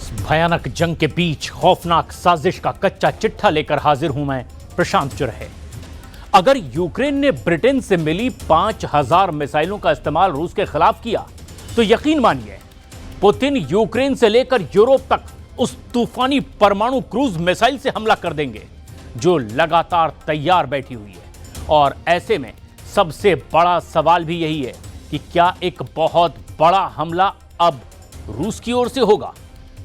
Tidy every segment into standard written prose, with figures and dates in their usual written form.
इस भयानक जंग के बीच खौफनाक साजिश का कच्चा चिट्ठा लेकर हाजिर हूं मैं, प्रशांत चुरहे। अगर यूक्रेन ने ब्रिटेन से मिली 5000 मिसाइलों का इस्तेमाल रूस के खिलाफ किया तो यकीन मानिए पुतिन यूक्रेन से लेकर यूरोप तक उस तूफानी परमाणु क्रूज मिसाइल से हमला कर देंगे जो लगातार तैयार बैठी हुई है। और ऐसे में सबसे बड़ा सवाल भी यही है कि क्या एक बहुत बड़ा हमला अब रूस की ओर से होगा,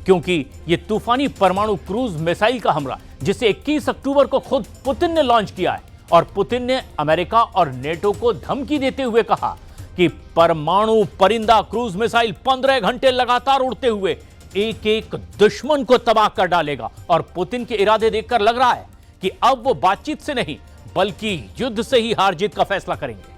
क्योंकि यह तूफानी परमाणु क्रूज मिसाइल का हमला जिसे 21 अक्टूबर को खुद पुतिन ने लॉन्च किया है और पुतिन ने अमेरिका और नेटो को धमकी देते हुए कहा कि परमाणु परिंदा क्रूज मिसाइल 15 घंटे लगातार उड़ते हुए एक एक दुश्मन को तबाह कर डालेगा। और पुतिन के इरादे देखकर लग रहा है कि अब वो बातचीत से नहीं बल्कि युद्ध से ही हार जीत का फैसला करेंगे।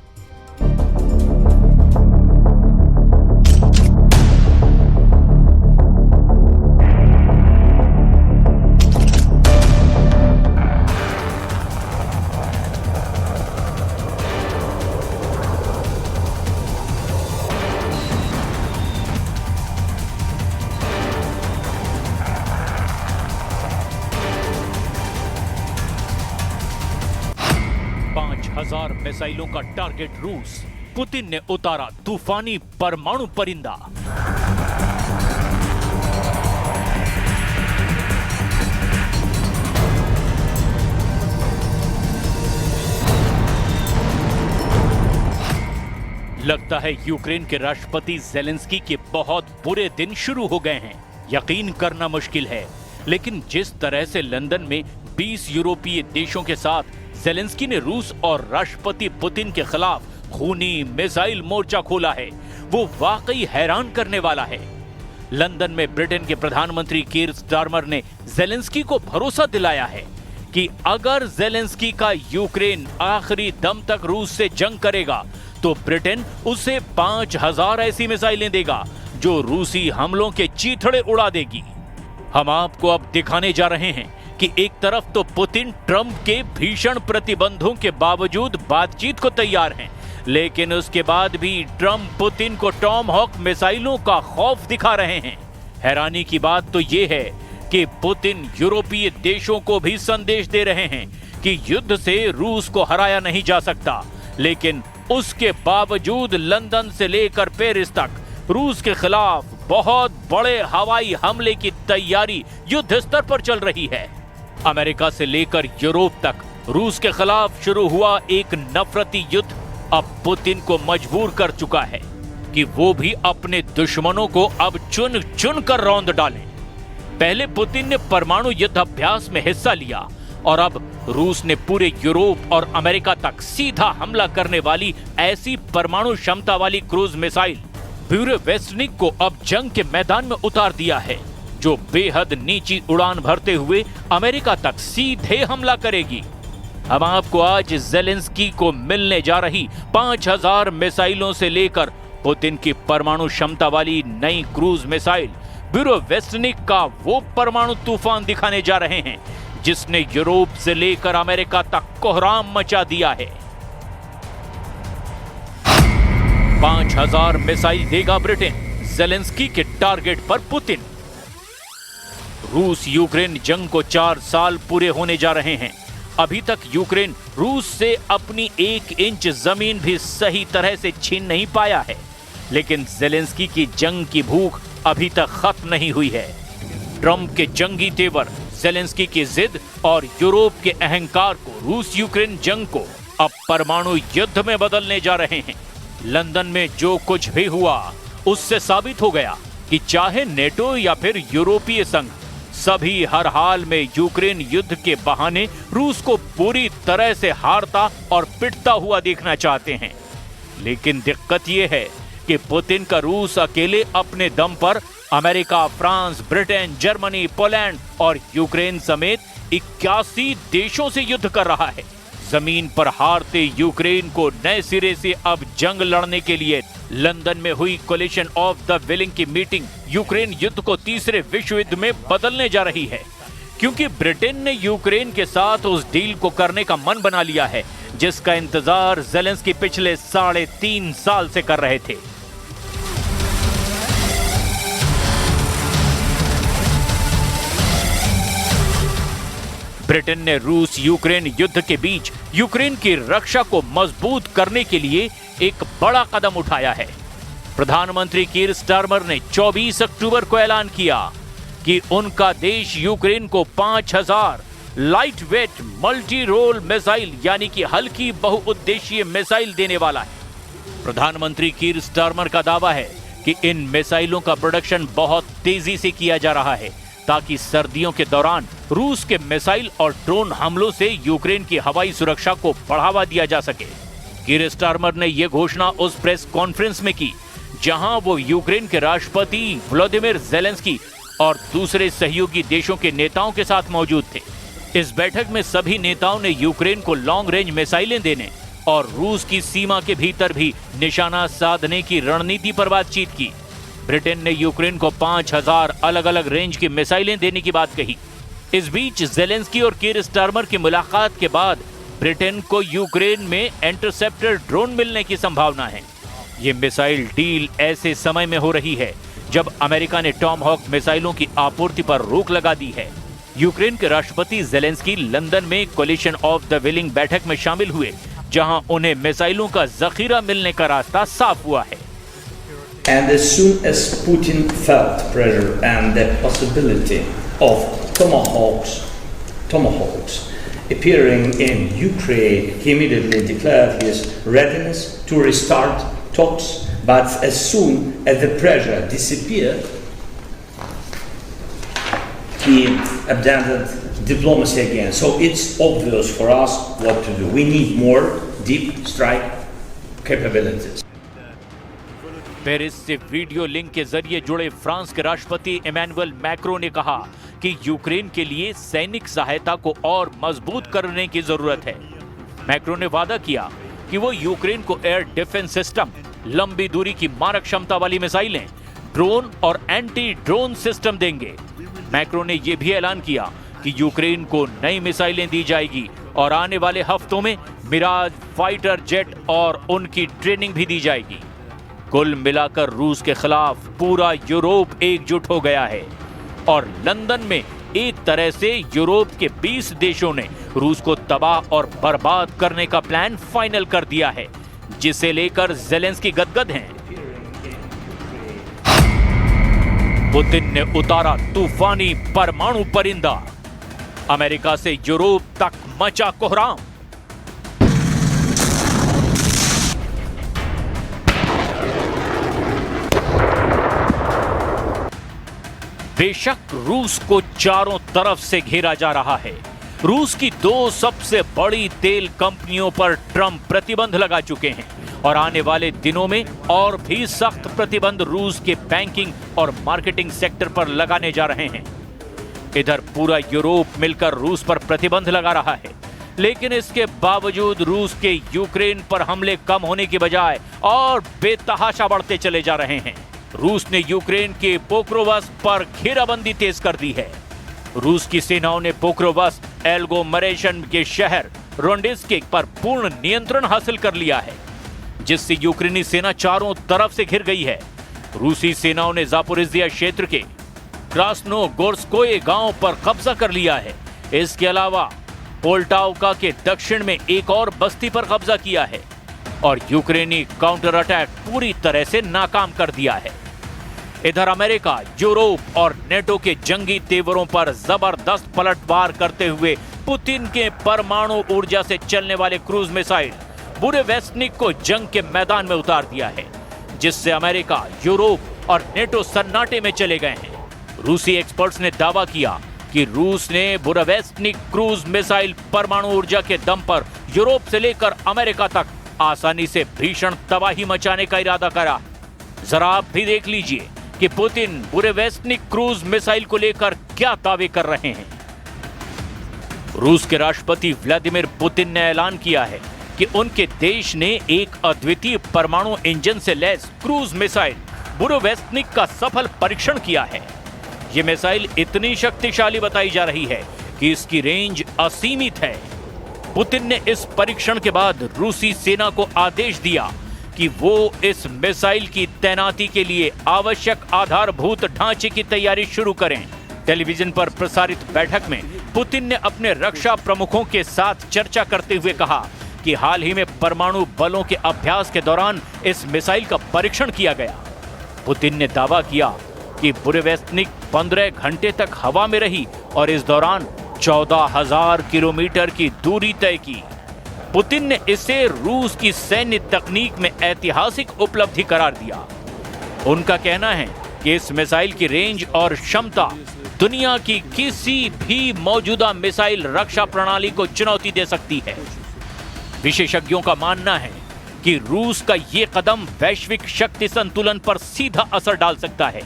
हजार मिसाइलों का टारगेट रूस, पुतिन ने उतारा तूफानी परमाणु परिंदा। लगता है यूक्रेन के राष्ट्रपति ज़ेलेंस्की के बहुत बुरे दिन शुरू हो गए हैं। यकीन करना मुश्किल है, लेकिन जिस तरह से लंदन में 20 यूरोपीय देशों के साथ ज़ेलेंस्की ने रूस और राष्ट्रपति पुतिन के खिलाफ खूनी मिसाइल मोर्चा खोला है, वो वाकई हैरान करने वाला है। लंदन में ब्रिटेन के प्रधानमंत्री कीर स्टारमर ने ज़ेलेंस्की को भरोसा दिलाया है कि अगर ज़ेलेंस्की का यूक्रेन आखिरी दम तक रूस से जंग करेगा तो ब्रिटेन उसे 5000 ऐसी मिसाइलें देगा जो रूसी हमलों के चीथड़े उड़ा देगी। हम आपको अब दिखाने जा रहे हैं कि एक तरफ तो पुतिन ट्रंप के भीषण प्रतिबंधों के बावजूद बातचीत को तैयार हैं, लेकिन उसके बाद भी ट्रंप पुतिन को टॉम हॉक मिसाइलों का खौफ दिखा रहे हैं। हैरानी की बात तो यह है कि पुतिन यूरोपीय देशों को भी संदेश दे रहे हैं कि युद्ध से रूस को हराया नहीं जा सकता, लेकिन उसके बावजूद लंदन से लेकर पेरिस तक रूस के खिलाफ बहुत बड़े हवाई हमले की तैयारी युद्ध स्तर पर चल रही है। अमेरिका से लेकर यूरोप तक रूस के खिलाफ शुरू हुआ एक नफरती युद्ध अब पुतिन को मजबूर कर चुका है कि वो भी अपने दुश्मनों को अब चुन चुन कर रौंद डालें। पहले पुतिन ने परमाणु युद्ध अभ्यास में हिस्सा लिया और अब रूस ने पूरे यूरोप और अमेरिका तक सीधा हमला करने वाली ऐसी परमाणु क्षमता वाली क्रूज मिसाइल ब्यूरेवेस्टनिक को अब जंग के मैदान में उतार दिया है, जो बेहद नीची उड़ान भरते हुए अमेरिका तक सीधे हमला करेगी। हम आपको आज ज़ेलेंस्की को मिलने जा रही 5000 मिसाइलों से लेकर पुतिन की परमाणु क्षमता वाली नई क्रूज मिसाइल ब्यूरेवेस्टनिक का वो परमाणु तूफान दिखाने जा रहे हैं जिसने यूरोप से लेकर अमेरिका तक कोहराम मचा दिया है। 5000 मिसाइल देगा ब्रिटेन, ज़ेलेंस्की के टारगेट पर पुतिन। रूस यूक्रेन जंग को 4 साल पूरे होने जा रहे हैं। अभी तक यूक्रेन रूस से अपनी 1 इंच जमीन भी सही तरह से छीन नहीं पाया है, लेकिन ज़ेलेंस्की की जंग की भूख अभी तक खत्म नहीं हुई है। ट्रंप के जंगी तेवर, ज़ेलेंस्की की जिद और यूरोप के अहंकार को रूस यूक्रेन जंग को अब परमाणु युद्ध में बदलने जा रहे हैं। लंदन में जो कुछ भी हुआ उससे साबित हो गया कि चाहे नेटो या फिर यूरोपीय संघ, सभी हर हाल में यूक्रेन युद्ध के बहाने रूस को पूरी तरह से हारता और पिटता हुआ देखना चाहते हैं। लेकिन दिक्कत यह है कि पुतिन का रूस अकेले अपने दम पर America, France, Britain, Germany, Poland और यूक्रेन समेत 81 देशों से युद्ध कर रहा है। जमीन पर हारते यूक्रेन को नए सिरे से अब जंग लड़ने के लिए लंदन में हुई कोलिशन ऑफ द विलिंग की मीटिंग यूक्रेन युद्ध को तीसरे विश्व युद्ध में बदलने जा रही है, क्योंकि ब्रिटेन ने यूक्रेन के साथ उस डील को करने का मन बना लिया है जिसका इंतजार ज़ेलेंस्की पिछले 3.5 साल से कर रहे थे। ब्रिटेन ने रूस यूक्रेन युद्ध के बीच यूक्रेन की रक्षा को मजबूत करने के लिए एक बड़ा कदम उठाया है। प्रधानमंत्री कीर स्टारमर ने 24 अक्टूबर को ऐलान किया कि उनका देश यूक्रेन को 5000 light weight multi role missile यानी कि हल्की बहुउद्देशीय मिसाइल देने वाला है। प्रधानमंत्री कीर स्टारमर का दावा है कि इन मिसाइलों का प्रोडक्शन बहुत तेजी से किया जा रहा है ताकि सर्दियों के दौरान रूस के मिसाइल और ड्रोन हमलों से यूक्रेन की हवाई सुरक्षा को बढ़ावा दिया जा सके। कीर स्टारमर ने यह घोषणा उस प्रेस कॉन्फ्रेंस में की जहां वो यूक्रेन के राष्ट्रपति व्लादिमीर ज़ेलेंस्की और दूसरे सहयोगी देशों के नेताओं के साथ मौजूद थे। इस बैठक में सभी नेताओं ने यूक्रेन को लॉन्ग रेंज मिसाइलें देने और रूस की सीमा के भीतर भी निशाना साधने की रणनीति पर बातचीत की। ब्रिटेन ने यूक्रेन को 5000 अलग अलग रेंज की मिसाइलें देने की बात कही। इस बीच ज़ेलेंस्की और कीर स्टारमर की मुलाकात के बाद ब्रिटेन को यूक्रेन में इंटरसेप्टर ड्रोन मिलने की संभावना है। ये मिसाइल डील ऐसे समय में हो रही है जब अमेरिका ने टॉमहॉक मिसाइलों की आपूर्ति पर रोक लगा दी है। यूक्रेन के राष्ट्रपति ज़ेलेंस्की लंदन में कोलिशन ऑफ द विलिंग बैठक में शामिल हुए जहां उन्हें मिसाइलों का जखीरा मिलने का रास्ता साफ हुआ है। And as soon as Putin felt pressure and the possibility of tomahawks appearing in Ukraine, he immediately declared his readiness to restart talks. But as soon as the pressure disappeared, he abandoned diplomacy again. So it's obvious for us what to do. We need more deep strike capabilities. Paris से video link के जरिए जुड़े France के राष्ट्रपति Emmanuel Macron ने कहा कि Ukraine के लिए सैनिक सहायता को और मजबूत करने की जरूरत है। मैक्रों ने वादा किया कि वो यूक्रेन को एयर डिफेंस सिस्टम, लंबी दूरी की मारक क्षमता वाली मिसाइलें, ड्रोन और एंटी ड्रोन सिस्टम देंगे। मैक्रों ने यह भी ऐलान किया कि यूक्रेन को नई मिसाइलें दी जाएगी और आने वाले हफ्तों में मिराज फाइटर जेट और उनकी ट्रेनिंग भी दी जाएगी। कुल मिलाकर रूस के खिलाफ पूरा यूरोप एकजुट हो गया है और लंदन में एक तरह से यूरोप के 20 देशों ने रूस को तबाह और बर्बाद करने का प्लान फाइनल कर दिया है, जिसे लेकर ज़ेलेंस्की गदगद हैं। पुतिन ने उतारा तूफानी परमाणु परिंदा, अमेरिका से यूरोप तक मचा कोहराम। बेशक रूस को चारों तरफ से घेरा जा रहा है। रूस की 2 सबसे बड़ी तेल कंपनियों पर ट्रंप प्रतिबंध लगा चुके हैं और आने वाले दिनों में और भी सख्त प्रतिबंध रूस के बैंकिंग और मार्केटिंग सेक्टर पर लगाने जा रहे हैं। इधर पूरा यूरोप मिलकर रूस पर प्रतिबंध लगा रहा है, लेकिन इसके बावजूद रूस के यूक्रेन पर हमले कम होने की बजाय और बेतहाशा बढ़ते चले जा रहे हैं। रूस ने यूक्रेन के पोक्रोवस्क पर घेराबंदी तेज कर दी है। रूस की सेनाओं ने पोक्रोवस्क एल्गोमरेशन के शहर रोंडेस्के पर पूर्ण नियंत्रण हासिल कर लिया है, जिससे यूक्रेनी सेना चारों तरफ से घिर गई है। रूसी सेनाओं ने जापोरिजिया क्षेत्र के क्रास्नोगोर्स्कोये गांव पर कब्जा कर लिया है। इसके अलावा पोल्टावका के दक्षिण में एक और बस्ती पर कब्जा किया है और यूक्रेनी काउंटर अटैक पूरी तरह से नाकाम कर दिया है। इधर अमेरिका, यूरोप और नेटो के जंगी तेवरों पर जबरदस्त पलटवार करते हुए पुतिन के परमाणु ऊर्जा से चलने वाले क्रूज मिसाइल बुरेवेस्टनिक को जंग के मैदान में उतार दिया है, जिससे अमेरिका, यूरोप और नेटो सन्नाटे में चले गए हैं। रूसी एक्सपर्ट्स ने दावा किया कि रूस ने बुरेवेस्टनिक क्रूज मिसाइल परमाणु ऊर्जा के दम पर यूरोप से लेकर अमेरिका तक आसानी से भीषण तबाही मचाने का इरादा करा। जरा आप भी देख लीजिए कि पुतिन बुरेवेस्टनिक क्रूज मिसाइल को लेकर क्या दावे कर रहे हैं। रूस के राष्ट्रपति व्लादिमीर पुतिन ने ऐलान किया है कि उनके देश ने एक अद्वितीय परमाणु इंजन से लैस क्रूज मिसाइल बुरेवेस्टनिक का सफल परीक्षण किया है। यह मिसाइल इतनी शक्तिशाली बताई जा रही है कि इसकी रेंज असीमित है। पुतिन ने इस परीक्षण के बाद रूसी सेना को आदेश दिया कि वो इस मिसाइल की तैनाती के लिए आवश्यक आधारभूत ढांचे की तैयारी शुरू करें। टेलीविजन पर प्रसारित बैठक में पुतिन ने अपने रक्षा प्रमुखों के साथ चर्चा करते हुए कहा कि हाल ही में परमाणु बलों के अभ्यास के दौरान इस मिसाइल का परीक्षण किया गया। पुतिन ने दावा किया कि बुरेवेस्टनिक 15 घंटे तक हवा में रही और इस दौरान 14,000 किलोमीटर की दूरी तय की। पुतिन ने इसे रूस की सैन्य तकनीक में ऐतिहासिक उपलब्धि करार दिया। उनका कहना है कि इस मिसाइल की रेंज और क्षमता दुनिया की किसी भी मौजूदा मिसाइल रक्षा प्रणाली को चुनौती दे सकती है। विशेषज्ञों का मानना है कि रूस का यह कदम वैश्विक शक्ति संतुलन पर सीधा असर डाल सकता है।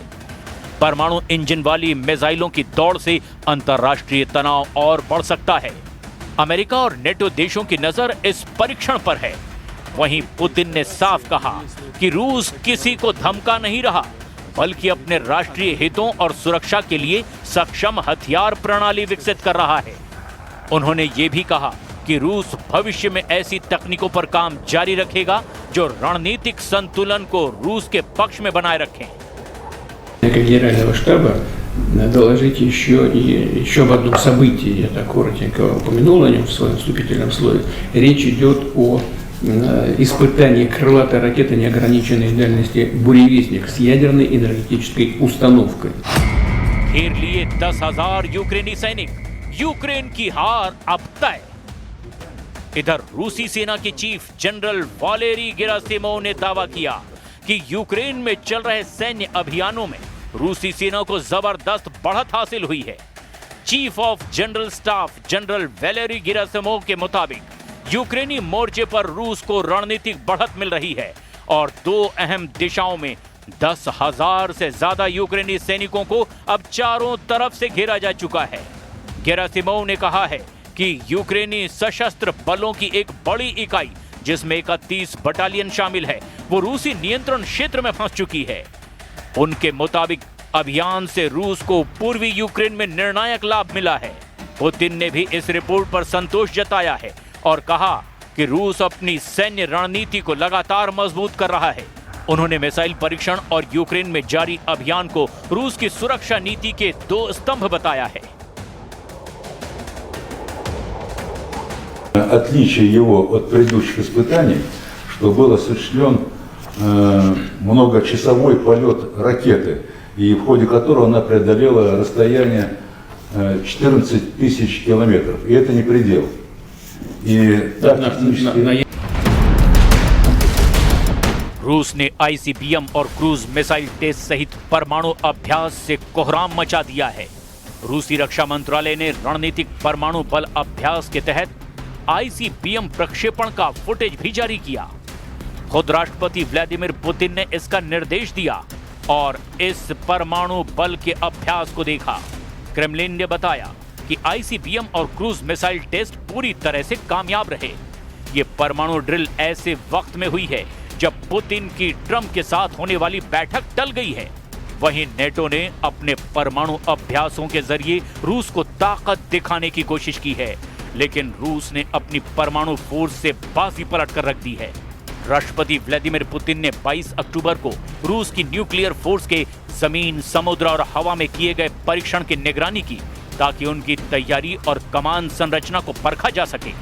परमाणु इंजन वाली मिसाइलों की दौड़ से अंतर्राष्ट्रीय तनाव और बढ़ सकता है। अमेरिका और नेटो देशों की नजर इस परीक्षण पर है। वहीं पुतिन ने साफ कहा कि रूस किसी को धमका नहीं रहा, बल्कि अपने राष्ट्रीय हितों और सुरक्षा के लिए सक्षम हथियार प्रणाली विकसित कर रहा है। उन्होंने ये भी कहा कि रूस भविष्य में ऐसी तकनीकों पर काम जारी रखेगा जो रणनीतिक संतुलन को रूस के पक्ष में बनाए रखें। Генерального штаба доложить еще об одном событии, я так коротенько упомянул о нем в своем вступительном слове. Речь идет о испытании крылатой ракеты неограниченной дальности «Буревестник» с ядерной энергетической установкой. घेर लिए 10,000 यूक्रेनी सैनिक, यूक्रेन की हार अब तय। इधर रूसी सेना के चीफ जनरल वालेरी गेरासिमोव ने दावा किया कि यूक्रेन में चल रहे सैन्य अभियानों में रूसी सेना को जबरदस्त बढ़त हासिल हुई है। Chief of general staff general Valery Gerasimov के मुताबिक यूक्रेनी मोर्चे पर रूस को रणनीतिक बढ़त मिल रही है और 2 अहम दिशाओं में 10,000 से ज्यादा यूक्रेनी सैनिकों को अब चारों तरफ से घेरा जा चुका है। गेरासिमोव ने कहा है कि यूक्रेनी सशस्त्र बलों की एक बड़ी इकाई, जिसमें 31 बटालियन शामिल है, वो रूसी नियंत्रण क्षेत्र में फंस चुकी है। उनके मुताबिक अभियान से रूस को पूर्वी यूक्रेन में निर्णायक लाभ मिला है। पुतिन ने भी इस रिपोर्ट पर संतोष जताया है और कहा कि रूस अपनी सैन्य रणनीति को लगातार मजबूत कर रहा है। उन्होंने मिसाइल परीक्षण और यूक्रेन में जारी अभियान को रूस की सुरक्षा नीति के 2 स्तंभ बताया है। Отличие его от предыдущих испытаний, что был осуществлен многочасовой полет ракеты, и в ходе которого она преодолела расстояние 14 тысяч километров. И это не предел. И так технически... रूस ने आईसीबीएम और क्रूज मिसाइल टेस्ट सहित परमाणु अभ्यास से कोहराम मचा दिया है। रूसी रक्षा मंत्रालय ने रणनीतिक परमाणु बल अभ्यास के तहत आईसीबीएम प्रक्षेपण का फुटेज भी जारी किया। खुद राष्ट्रपति व्लादिमीर पुतिन ने इसका निर्देश दिया और इस परमाणु बल के अभ्यास को देखा। क्रेमलिन ने बताया कि आईसीबीएम और क्रूज मिसाइल टेस्ट पूरी तरह से कामयाब रहे। ये परमाणु ड्रिल ऐसे वक्त में हुई है जब पुतिन की ट्रंप के साथ होने वाली बैठक टल गई है। वहीं नेटो ने अपने परमाणु अभ्यासों के जरिए रूस को ताकत दिखाने की कोशिश की है, लेकिन रूस ने अपनी परमाणु फोर्स से बाजी पलट कर रख दी है। राष्ट्रपति व्लादिमीर पुतिन ने 22 अक्टूबर को रूस की न्यूक्लियर फोर्स के जमीन, समुद्र और हवा में किए गए परीक्षण की निगरानी की, ताकि उनकी तैयारी और कमान संरचना को परखा जा सके।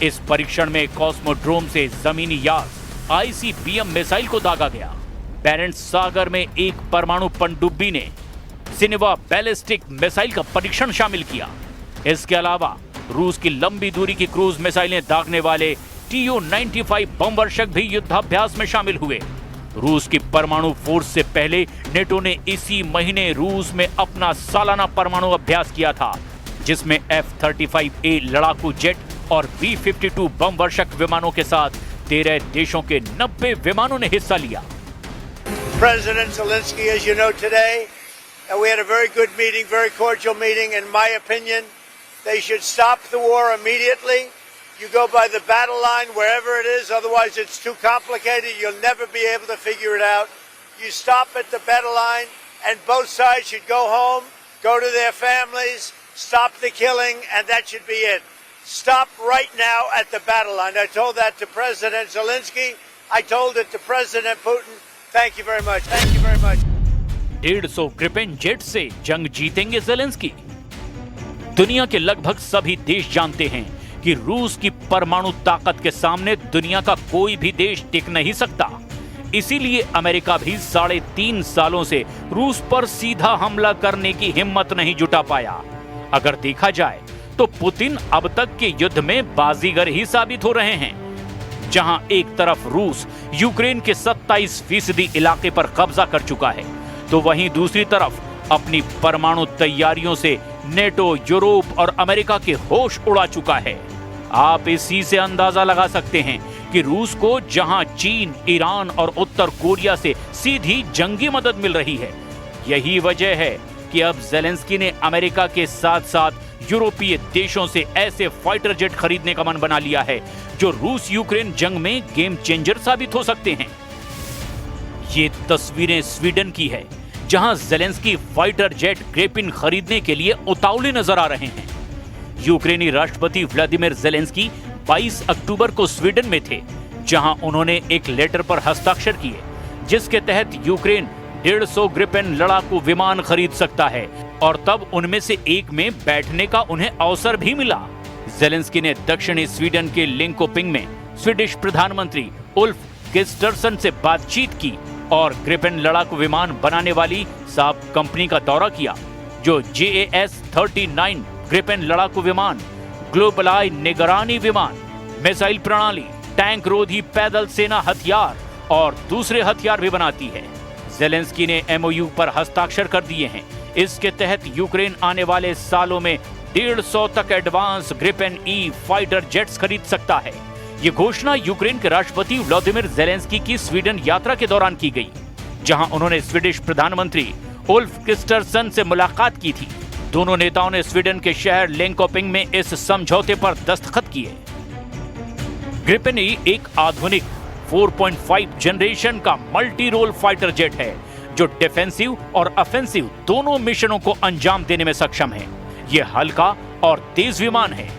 इस परीक्षण में कॉस्मोड्रोम से जमीनी यार्ड आईसीबीएम मिसाइल को दागा गया। बैरेंट्स सागर में एक परमाणु पनडुब्बी ने सिनेवा बैलिस्टिक मिसाइल का परीक्षण शामिल किया। इसके अलावा रूस की लंबी दूरी की क्रूज मिसाइलें दागने वाले TU-95 बम वर्षक भी युद्धाभ्यास में शामिल हुए। रूस की परमाणु फोर्स से पहले नेटो ने इसी महीने रूस में अपना सालाना परमाणु अभ्यास किया था, जिसमें F-35A लड़ाकू जेट और B-52 बम वर्षक विमानों के साथ 13 देशों के 90 विमानों ने हिस्सा लिया। President Zelensky, as you know today, we had a very good meeting, very cordial meeting. In my opinion, they should stop the war immediately. You go by the battle line wherever it is, otherwise it's too complicated. You'll never be able to figure it out. You stop at the battle line and both sides should go home, go to their families, stop the killing, and that should be it. Stop right now at the battle line. I told that to President Zelensky. I told it to President Putin. Thank you very much. Thank you very much. 150 Gripen jet से जंग जीतेंगे Zelensky? दुनिया के लगभग सभी देश जानते हैं कि रूस की परमाणु ताकत के सामने दुनिया का कोई भी देश टिक नहीं सकता। इसीलिए अमेरिका भी 3.5 सालों से रूस पर सीधा हमला करने की हिम्मत नहीं जुटा पाया। अगर देखा जाए तो पुतिन अब तक के युद्ध में बाजीगर ही साबित हो रहे हैं। जहां एक तरफ रूस यूक्रेन के 27% इलाके पर कब्जा कर चुका है, तो वहीं दूसरी तरफ अपनी परमाणु तैयारियों से नेटो, यूरोप और अमेरिका के होश उड़ा चुका है। आप इसी से अंदाजा लगा सकते हैं कि रूस को जहां चीन, ईरान और उत्तर कोरिया से सीधी जंगी मदद मिल रही है, यही वजह है कि अब ज़ेलेंस्की ने अमेरिका के साथ साथ यूरोपीय देशों से ऐसे फाइटर जेट खरीदने का मन बना लिया है जो रूस यूक्रेन जंग में गेम चेंजर साबित हो सकते हैं। ये तस्वीरें स्वीडन की है, जहां ज़ेलेंस्की फाइटर जेट ग्रिपेन खरीदने के लिए उतावले नजर आ रहे हैं। यूक्रेनी राष्ट्रपति व्लादिमीर ज़ेलेंस्की 22 अक्टूबर को स्वीडन में थे, जहां उन्होंने एक लेटर पर हस्ताक्षर किए, जिसके तहत यूक्रेन 150 ग्रिपेन लड़ाकू विमान खरीद सकता है और तब उनमें से एक में बैठने का उन्हें अवसर भी मिला। ज़ेलेंस्की ने दक्षिणी स्वीडन के लिंकोपिंग में स्वीडिश प्रधानमंत्री उल्फ क्रिस्टरसन से बातचीत की और ग्रिपेन लड़ाकू विमान बनाने वाली साब कंपनी का दौरा किया, जो JAS-39 ग्रिपेन लड़ाकू विमान, ग्लोबल आई निगरानी विमान, मिसाइल प्रणाली, टैंक रोधी पैदल सेना हथियार और दूसरे हथियार भी बनाती है। ज़ेलेंस्की ने MOU पर हस्ताक्षर कर दिए हैं। इसके तहत यूक्रेन आने वाले सालों में 150 तक advance Gripen E fighter jets खरीद सकता है। ये घोषणा यूक्रेन के राष्ट्रपति व्लादिमीर ज़ेलेंस्की की स्वीडन यात्रा के दौरान की गई, जहां उन्होंने स्वीडिश प्रधानमंत्री उल्फ क्रिस्टरसन से मुलाकात की थी। दोनों नेताओं ने स्वीडन के शहर लिंकोपिंग में इस समझौते पर दस्तखत किए। ग्रिपेन ई एक आधुनिक 4.5 जनरेशन का मल्टी रोल फाइटर जेट है, जो डिफेंसिव और ऑफेंसिव दोनों मिशनों को अंजाम देने में सक्षम है। यह हल्का और तेज विमान है।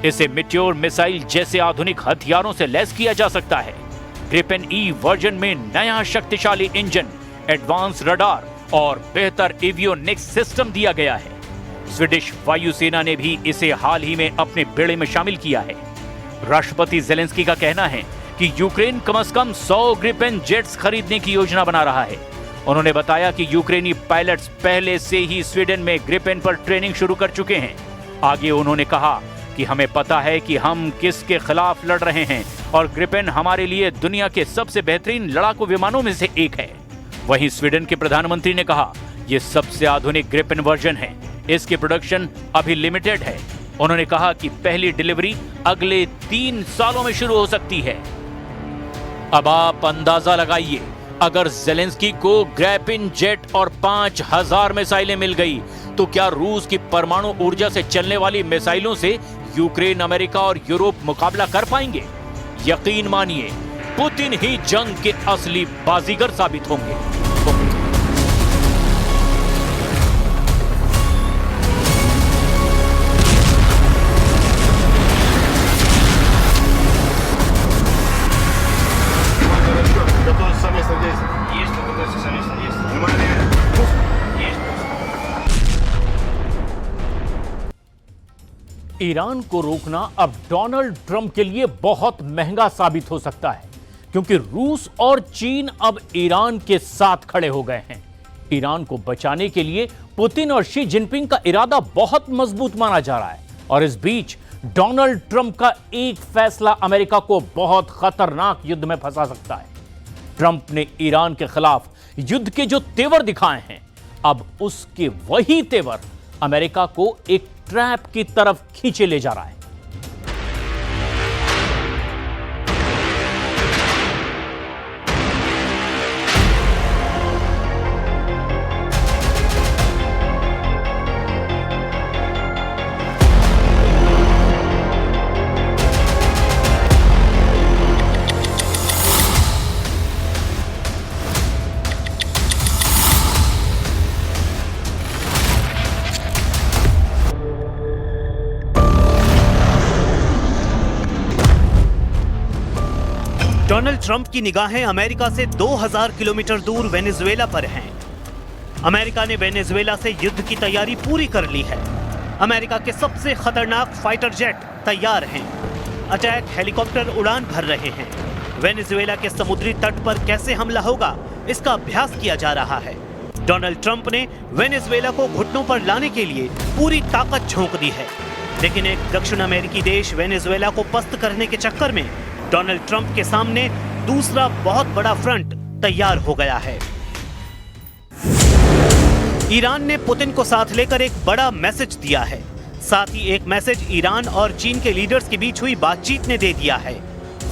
इसे मिट्योर मिसाइल जैसे आधुनिक हथियारों से लैस किया जा सकता है। ग्रिपेन ई वर्जन में नया शक्तिशाली इंजन, एडवांस रडार और बेहतर एवियोनिक्स सिस्टम दिया गया है। स्वीडिश वायुसेना ने भी इसे हाल ही में अपने बेड़े में शामिल किया है। राष्ट्रपति ज़ेलेंस्की का कहना है कि यूक्रेन कम से कम 100 ग्रिपेन जेट्स खरीदने की योजना बना रहा है। उन्होंने बताया कि यूक्रेनी पायलट्स पहले से ही स्वीडन में ग्रिपेन पर ट्रेनिंग शुरू कर चुके हैं। आगे उन्होंने कहा कि हमें पता है कि हम किसके खिलाफ लड़ रहे हैं और ग्रिपेन हमारे लिए दुनिया के सबसे बेहतरीन लड़ाकू विमानों में से एक है। वहीं स्वीडन के प्रधानमंत्री ने कहा, यह सबसे आधुनिक ग्रिपेन वर्जन है। इसकी प्रोडक्शन अभी लिमिटेड है। उन्होंने कहा कि पहली डिलीवरी अगले 3 सालों में शुरू हो सकती है। अब आप अंदाजा लगाइए, अगर ज़ेलेंस्की को ग्रिपेन जेट और 5000 मिसाइलें मिल गई, तो क्या रूस की परमाणु ऊर्जा से चलने वाली मिसाइलों से यूक्रेन, अमेरिका और यूरोप मुकाबला कर पाएंगे? यकीन मानिए, पुतिन ही जंग के असली बाजीगर साबित होंगे। ईरान को रोकना अब डोनाल्ड ट्रंप के लिए बहुत महंगा साबित हो सकता है, क्योंकि रूस और चीन अब ईरान के साथ खड़े हो गए हैं। ईरान को बचाने के लिए पुतिन और शी जिनपिंग का इरादा बहुत मजबूत माना जा रहा है, और इस बीच डोनाल्ड ट्रंप का एक फैसला अमेरिका को बहुत खतरनाक युद्ध में फंसा सकता है। ट्रंप ने ईरान के खिलाफ युद्ध के जो तेवर दिखाए हैं, अब उसके वही तेवर अमेरिका को एक ट्रैप की तरफ खींचे ले जा रहा है। डोनाल्ड ट्रंप की निगाहें अमेरिका से 2000 किलोमीटर दूर वेनेजुएला पर हैं। अमेरिका ने वेनेजुएला से युद्ध की तैयारी पूरी कर ली है। अमेरिका के सबसे खतरनाक फाइटर जेट तैयार हैं। अटैक हेलीकॉप्टर उड़ान भर रहे हैं। वेनेजुएला के समुद्री तट पर कैसे हमला होगा, इसका अभ्यास किया जा रहा है। डोनाल्ड ट्रंप ने वेनेजुएला को घुटनों पर लाने के लिए पूरी ताकत झोंक दी है, लेकिन एक दक्षिण अमेरिकी देश वेनेजुएला को पस्त करने के चक्कर में डोनाल्ड ट्रंप के सामने दूसरा बहुत बड़ा फ्रंट तैयार हो गया है। ईरान ने पुतिन को साथ लेकर एक बड़ा मैसेज दिया है। साथ ही एक मैसेज ईरान और चीन के लीडर्स के बीच हुई बातचीत ने दे दिया है।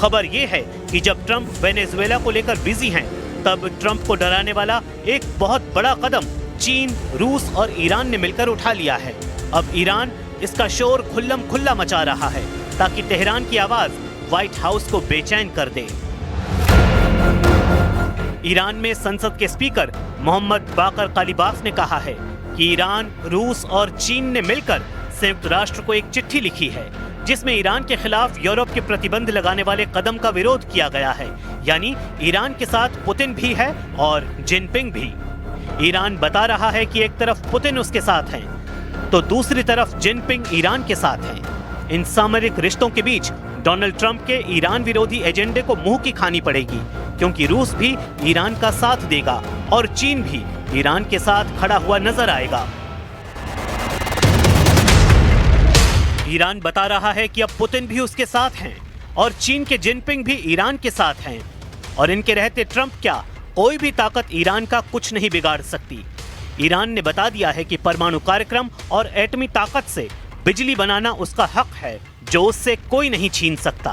खबर यह है कि जब ट्रंप वेनेजुएला को लेकर बिजी हैं, तब ट्रंप को डराने वाला एक बहुत बड़ा कदम चीन, रूस और ईरान ने मिलकर उठा लिया है। अब ईरान इसका शोर खुल्लम खुल्ला मचा रहा है ताकि तेहरान की आवाज व्हाइट हाउस को बेचैन कर दे। ईरान में संसद के स्पीकर मोहम्मद बाकर कालिबाफ ने कहा है कि ईरान, रूस और चीन ने मिलकर संयुक्त राष्ट्र को एक चिट्ठी लिखी है जिसमें ईरान के खिलाफ यूरोप के प्रतिबंध लगाने वाले कदम का विरोध किया गया है। यानी ईरान के साथ पुतिन भी है और जिनपिंग भी। ईरान बता रहा है कि एक तरफ पुतिन उसके साथ हैं, तो दूसरी तरफ जिनपिंग ईरान के साथ हैं। इन सामरिक रिश्तों के बीच डोनाल्ड ट्रंप के ईरान विरोधी एजेंडे को मुंह की खानी पड़ेगी, क्योंकि रूस भी ईरान का साथ देगा और चीन भी ईरान के साथ खड़ा हुआ नजर आएगा। ईरान बता रहा है कि अब पुतिन भी उसके साथ हैं और चीन के जिनपिंग भी ईरान के साथ हैं, और इनके रहते ट्रंप क्या, कोई भी ताकत ईरान का कुछ नहीं बिगाड़ सकती। ईरान ने बता दिया है कि परमाणु कार्यक्रम और एटमी ताकत से बिजली बनाना उसका हक है, जो उससे कोई नहीं छीन सकता।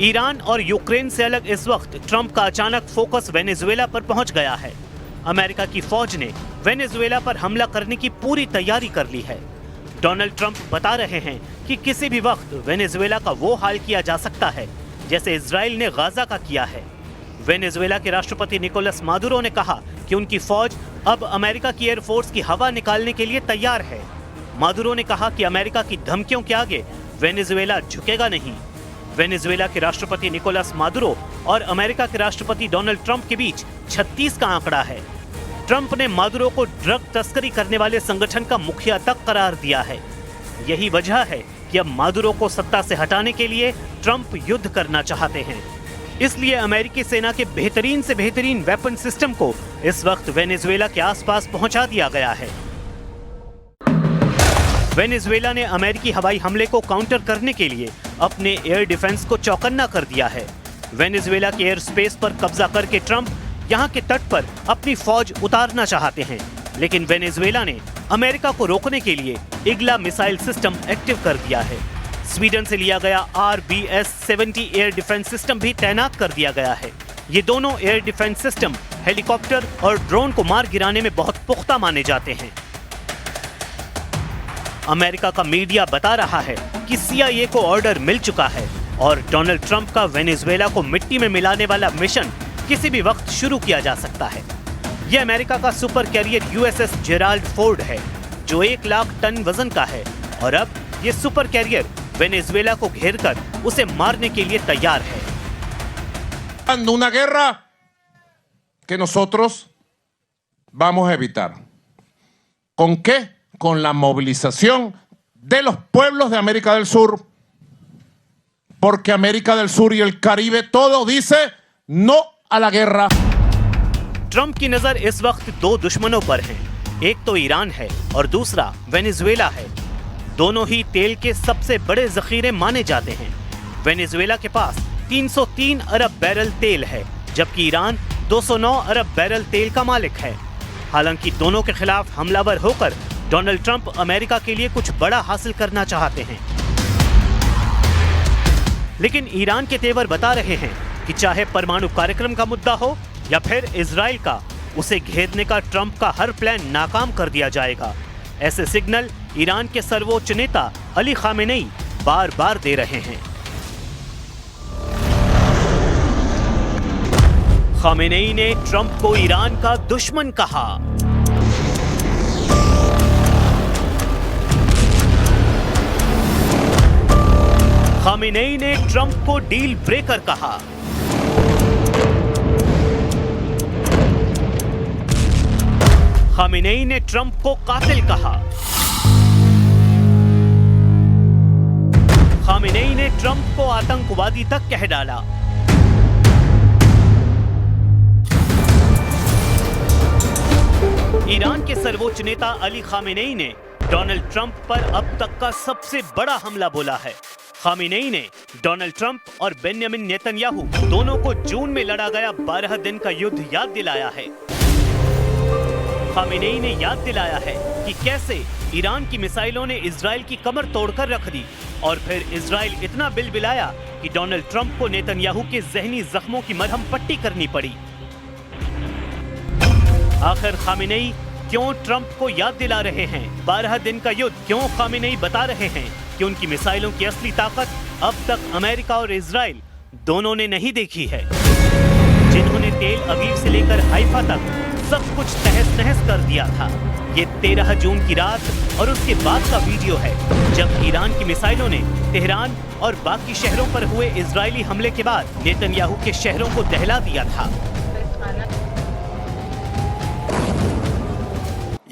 ईरान और यूक्रेन से अलग इस वक्त ट्रंप का अचानक फोकस वेनेजुएला पर पहुंच गया है। अमेरिका की फौज ने वेनेजुएला पर हमला करने की पूरी तैयारी कर ली है। डोनाल्ड ट्रंप बता रहे हैं कि किसी भी वक्त वेनेजुएला का वो हाल किया जा सकता है जैसे इजराइल ने गाजा का किया है। वेनेजुएला के राष्ट्रपति निकोलस मादुरो ने कहा कि उनकी फौज अब अमेरिका की एयरफोर्स की हवा निकालने के लिए तैयार है। मादुरो ने कहा कि अमेरिका की धमकियों के आगे वेनेजुएला झुकेगा नहीं। वेनेजुएला के राष्ट्रपति निकोलस मादुरो और अमेरिका के राष्ट्रपति डोनाल्ड ट्रंप के बीच 36 का आंकड़ा है। ट्रंप ने मादुरो को ड्रग तस्करी करने वाले संगठन का मुखिया तक करार दिया है। यही वजह है कि अब मादुरो को सत्ता से हटाने के लिए ट्रंप युद्ध करना चाहते हैं। इसलिए अमेरिकी सेना के बेहतरीन से बेहतरीन वेपन सिस्टम को इस वक्त वेनेजुएला के आसपास पहुंचा दिया गया है। वेनेजुएला ने अमेरिकी हवाई हमले को काउंटर करने के लिए अपने एयर डिफेंस को चौकन्ना कर दिया है। वेनेजुएला के एयर स्पेस पर कब्जा करके ट्रंप यहां के तट पर अपनी फौज उतारना चाहते हैं, लेकिन वेनेजुएला ने अमेरिका को रोकने के लिए इग्ला मिसाइल सिस्टम एक्टिव कर दिया है। स्वीडन से लिया गया RBS-70 एयर डिफेंस सिस्टम भी तैनात कर दिया गया है। ये दोनों एयर डिफेंस सिस्टम हेलीकॉप्टर और ड्रोन को मार गिराने में बहुत पुख्ता माने जाते हैं। अमेरिका का मीडिया बता रहा है कि CIA को ऑर्डर मिल चुका है और डोनाल्ड ट्रंप का वेनेजुएला को मिट्टी में मिलाने वाला मिशन किसी भी वक्त शुरू किया जा सकता है। यह अमेरिका का super carrier USS Gerald Ford है, जो 1 लाख टन वजन का है, और अब यह सुपर कैरियर वेनेजुएला को घेरकर उसे मारने के लिए तैयार है। Una guerra que nosotros vamos a evitar. ¿Con qué? Con la movilización de los pueblos de América del Sur, porque América del Sur y el Caribe todo dice no a la guerra. Trump की नजर इस वक्त 2 दुश्मनों पर है, एक तो Iran है और दूसरा वेनेजुएला है। दोनों ही तेल के सबसे बड़े जखीरे माने जाते हैं। वेनेजुएला के पास 303 अरब बैरल तेल है, जबकि ईरान 209 अरब बैरल तेल का मालिक है। हालांकि दोनों के खिलाफ हमलावर होकर डोनाल्ड ट्रंप अमेरिका के लिए कुछ बड़ा हासिल करना चाहते हैं, लेकिन ईरान के तेवर बता रहे हैं कि चाहे परमाणु कार्यक्रम का मुद्दा हो या फिर इजराइल का, उसे घेरने का ट्रंप का हर प्लान नाकाम कर दिया जाएगा। ऐसे सिग्नल ईरान के सर्वोच्च नेता अली खामेनेई बार बार दे रहे हैं। खामेनेई ने ट्रंप को ईरान का दुश्मन कहा। खामेनेई ने ट्रंप को डील ब्रेकर कहा। खामेनेई ने ट्रंप को कातिल कहा। खामेनेई ने ट्रंप को आतंकवादी तक कह डाला। ईरान के सर्वोच्च नेता अली खामेनेई ने डोनाल्ड ट्रंप पर अब तक का सबसे बड़ा हमला बोला है। खामेनेई ने डोनाल्ड ट्रंप और बेंयामिन नेतन्याहू दोनों को जून में लड़ा गया 12 दिन का युद्ध याद दिलाया है। खामेनेई ने याद दिलाया है कि कैसे ईरान की मिसाइलों ने इजराइल की कमर तोड़कर रख दी और फिर इजराइल इतना बिलबिलाया कि डोनाल्ड ट्रंप को नेतन्याहू के जहनी जख्मों की मरहम पट्टी करनी पड़ी। आखिर खामेनेई क्यों ट्रंप को याद दिला रहे हैं 12 दिन का युद्ध? क्यों खामेनेई बता रहे हैं कि उनकी मिसाइलों की असली ताकत अब तक अमेरिका और इजराइल दोनों ने नहीं देखी है, जिन्होंने तेल अवीव से लेकर हाइफा तक सब कुछ तहस नहस कर दिया था। ये 13 जून की रात और उसके बाद का वीडियो है जब ईरान की मिसाइलों ने तेहरान और बाकी शहरों पर हुए इजरायली हमले के बाद नेतन्याहू के शहरों को दहला दिया था।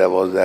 12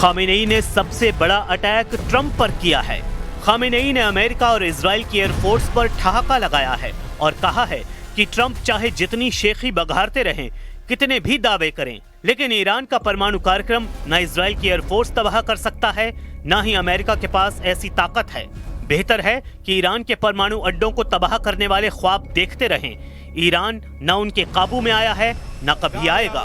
खामेनेई ने सबसे बड़ा अटैक ट्रंप पर किया है। खामेनेई ने अमेरिका और इजराइल की एयरफोर्स पर ठहाका लगाया है और कहा है कि ट्रंप चाहे जितनी शेखी बघारते रहें, कितने भी दावे करें, लेकिन ईरान का परमाणु कार्यक्रम न इजराइल की एयरफोर्स तबाह कर सकता है, न ही अमेरिका के पास ऐसी ताकत है। बेहतर है कि ईरान के परमाणु अड्डों को तबाह करने वाले ख्वाब देखते रहें। ईरान न उनके काबू में आया है, न कभी आएगा।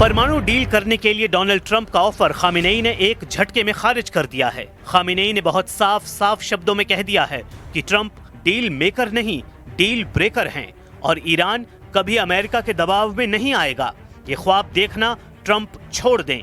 परमाणु डील करने के लिए डोनाल्ड ट्रंप का ऑफर खामेनेई ने एक झटके में खारिज कर दिया है। खामेनेई ने बहुत साफ शब्दों में कह दिया है कि ट्रंप डील मेकर नहीं, डील ब्रेकर हैं और ईरान कभी अमेरिका के दबाव में नहीं आएगा। ये ख्वाब देखना ट्रंप छोड़ दें।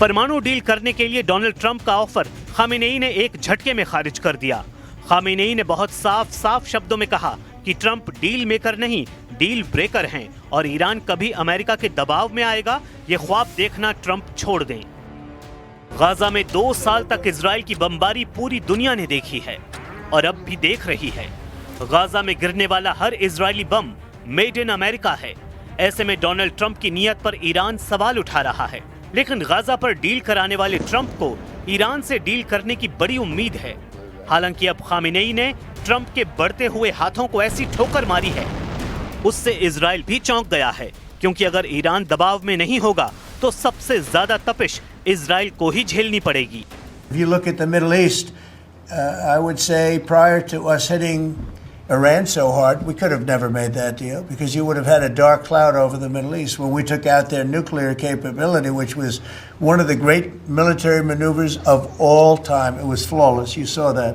परमाणु डील करने के लिए डोनाल्ड ट्रंप का ऑफर खामेनेई ने एक झटके में खारिज कर दिया। खामेनेई ने बहुत साफ शब्दों में कहा कि ट्रंप डील मेकर नहीं, डील ब्रेकर हैं और ईरान कभी अमेरिका के दबाव में आएगा, ये ख्वाब देखना ट्रंप छोड़ दें। गाजा में 2 साल तक इजराइल की बमबारी पूरी दुनिया ने देखी है और अब भी देख रही है। गाजा में गिरने वाला हर Israeli bomb made in America है। ऐसे में डोनाल्ड ट्रंप की नीयत पर ईरान सवाल उठा रहा है, लेकिन गाजा पर डील कराने वाले ट्रंप को ईरान से डील करने की बड़ी उम्मीद है। हालांकि अब खामेनेई ने ट्रंप के बढ़ते हुए हाथों को ऐसी ठोकर मारी है, उससे इजराइल भी चौंक गया है, क्योंकि अगर ईरान दबाव में नहीं होगा तो सबसे ज्यादा तपिश इजराइल को ही झेलनी पड़ेगी। If you look at the Middle East, I would say prior to us hitting Iran so hard, we could have never made that deal because you would have had a dark cloud over the Middle East when we took out their nuclear capability, which was one of the great military maneuvers of all time. It was flawless. You saw that.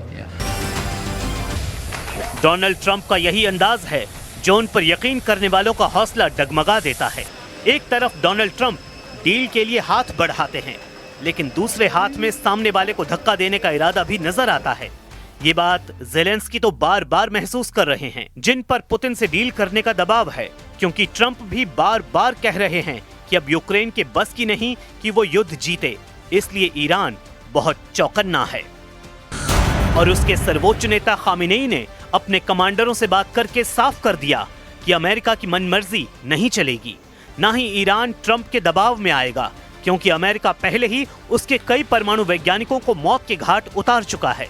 Donald Trump का यही अंदाज है जो उन पर यकीन करने वालों का हौसला डगमगा देता है। एक तरफ डोनाल्ड ट्रंप डील के लिए हाथ बढ़ाते हैं, लेकिन दूसरे हाथ में सामने वाले को धक्का देने का इरादा भी नजर आता है। ये बात ज़ेलेंस्की तो बार बार महसूस कर रहे हैं, जिन पर पुतिन से डील करने का दबाव है, क्योंकि ट्रंप भी बार बार कह रहे हैं कि अब यूक्रेन के बस की नहीं कि वो युद्ध जीते, इसलिए ईरान बहुत चौकन्ना है। और उसके सर्वोच्च नेता खामेनेई ने अपने कमांडरों से बात करके साफ कर दिया कि अमेरिका की मनमर्जी नहीं चलेगी, ना ही ईरान ट्रंप के दबाव में आएगा, क्योंकि अमेरिका पहले ही उसके कई परमाणु वैज्ञानिकों को मौत के घाट उतार चुका है।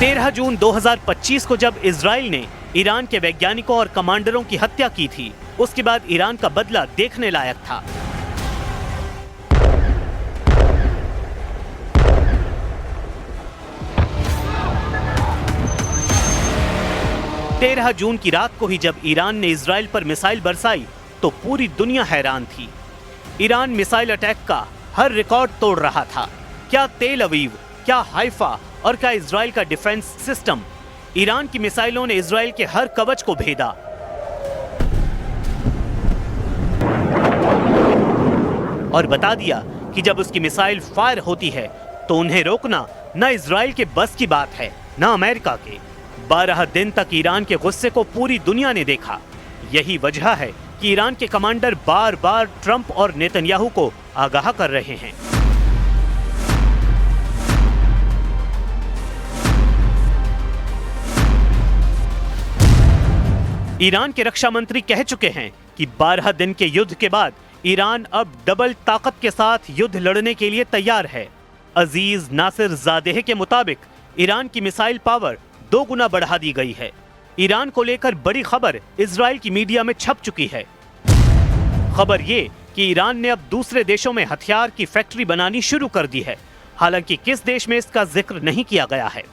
13 जून 2025 को जब इजराइल ने ईरान के वैज्ञानिकों और कमांडरों की हत्या की थी, उसके बाद ईरान का बदला देखने लायक था। तेरह जून की रात को ही जब ईरान ने इजराइल पर मिसाइल बरसाई तो पूरी दुनिया हैरान थी। ईरान मिसाइल अटैक का हर रिकॉर्ड तोड़ रहा था। क्या तेल अवीव, क्या हाइफा और क्या इजराइल का डिफेंस सिस्टम, ईरान की मिसाइलों ने इजराइल के हर कवच को भेदा। और बता दिया कि जब उसकी मिसाइल फायर होती है तो उन्हें रोकना न इजराइल के बस की बात है न अमेरिका के। 12 दिन तक ईरान के गुस्से को पूरी दुनिया ने देखा। यही वजह है कि ईरान के कमांडर बार बार ट्रंप और नेतन्याहू को आगाह कर रहे हैं। ईरान के रक्षा मंत्री कह चुके हैं कि 12 दिन के युद्ध के बाद ईरान अब डबल ताकत के साथ युद्ध लड़ने के लिए तैयार है। अजीज नासिर ज़ादेह के मुताबिक ईरान की मिसाइल पावर 2 गुना बढ़ा दी गई है। ईरान को लेकर बड़ी खबर इजराइल की मीडिया में छप चुकी है। खबर ये कि ईरान ने अब दूसरे देशों में हथियार की फैक्ट्री बनानी शुरू कर दी है। हालांकि किस देश में इसका जिक्र नहीं किया गया है।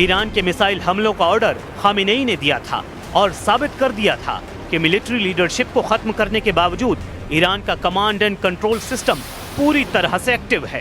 ईरान के मिसाइल हमलों का ऑर्डर खामेनेई ने दिया था और साबित कर दिया था कि मिलिट्री लीडरशिप को खत्म करने के बावजूद ईरान का कमांड एंड कंट्रोल सिस्टम पूरी तरह से एक्टिव है।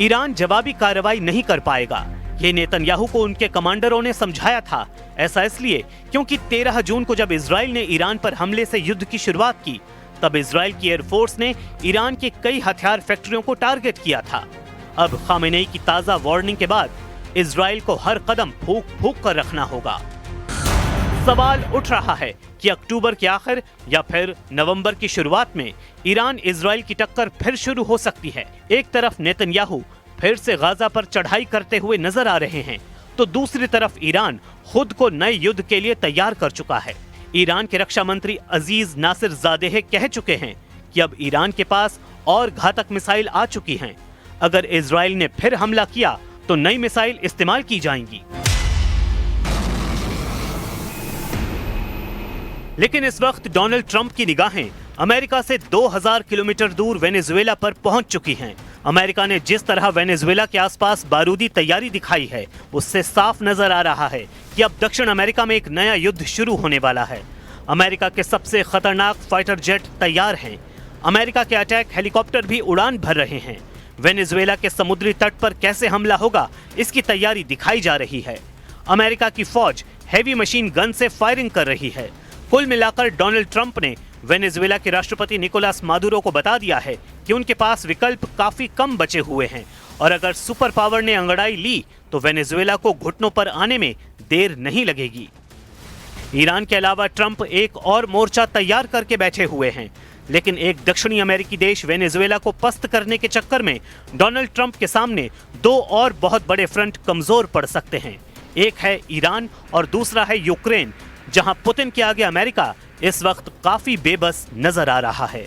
ईरान जवाबी कार्रवाई नहीं कर पाएगा, ये नेतन्याहू को उनके कमांडरों ने समझाया था। ऐसा इसलिए क्योंकि 13 जून को जब इजराइल ने ईरान पर हमले से युद्ध की शुरुआत की, तब इजराइल की एयरफोर्स ने ईरान की कई हथियार फैक्ट्रियों को टारगेट किया था। अब खामेनेई की ताजा वार्निंग के बाद इजराइल को हर कदम फूंक फूंक कर रखना होगा। सवाल उठ रहा है कि अक्टूबर के आखिर या फिर नवंबर की शुरुआत में ईरान इजराइल की टक्कर फिर शुरू हो सकती है। एक तरफ नेतन्याहू फिर से गाजा पर चढ़ाई करते हुए नजर आ रहे हैं, तो दूसरी तरफ ईरान खुद को नए युद्ध के लिए तैयार कर चुका है। ईरान के रक्षा मंत्री अजीज नासिर ज़ादेह कह चुके हैं कि अब ईरान के पास और घातक मिसाइल आ चुकी हैं। अगर इजराइल ने फिर हमला किया तो नई मिसाइल इस्तेमाल की जाएंगी। लेकिन इस वक्त डोनाल्ड ट्रंप की निगाहें अमेरिका से 2000 किलोमीटर दूर वेनेजुएला पर पहुंच चुकी हैं। अमेरिका ने जिस तरह वेनेजुएला के आसपास बारूदी तैयारी दिखाई है, उससे साफ नजर आ रहा है कि अब दक्षिण अमेरिका में एक नया युद्ध शुरू होने वाला है। अमेरिका के सबसे खतरनाक फाइटर जेट तैयार हैं। अमेरिका के अटैक हेलीकॉप्टर भी उड़ान भर रहे हैं। वेनेजुएला के समुद्री तट पर कैसे हमला होगा, इसकी तैयारी दिखाई जा रही है। अमेरिका की फौज हेवी मशीन गन से फायरिंग कर रही है। कुल मिलाकर डोनाल्ड ट्रंप ने वेनेजुएला के राष्ट्रपति निकोलस मादुरो को बता दिया है कि उनके पास विकल्प काफी कम बचे हुए हैं और अगर सुपर पावर ने अंगड़ाई ली तो वेनेजुएला को घुटनों पर आने में देर नहीं लगेगी। ईरान के अलावा ट्रंप एक और मोर्चा तैयार करके बैठे हुए हैं, लेकिन एक दक्षिणी अमेरिकी देश वेनेजुएला को पस्त करने के चक्कर में डोनाल्ड ट्रंप के सामने दो और बहुत बड़े फ्रंट कमजोर पड़ सकते हैं। एक है ईरान और दूसरा है यूक्रेन, जहां पुतिन के आगे अमेरिका इस वक्त काफी बेबस नजर आ रहा है।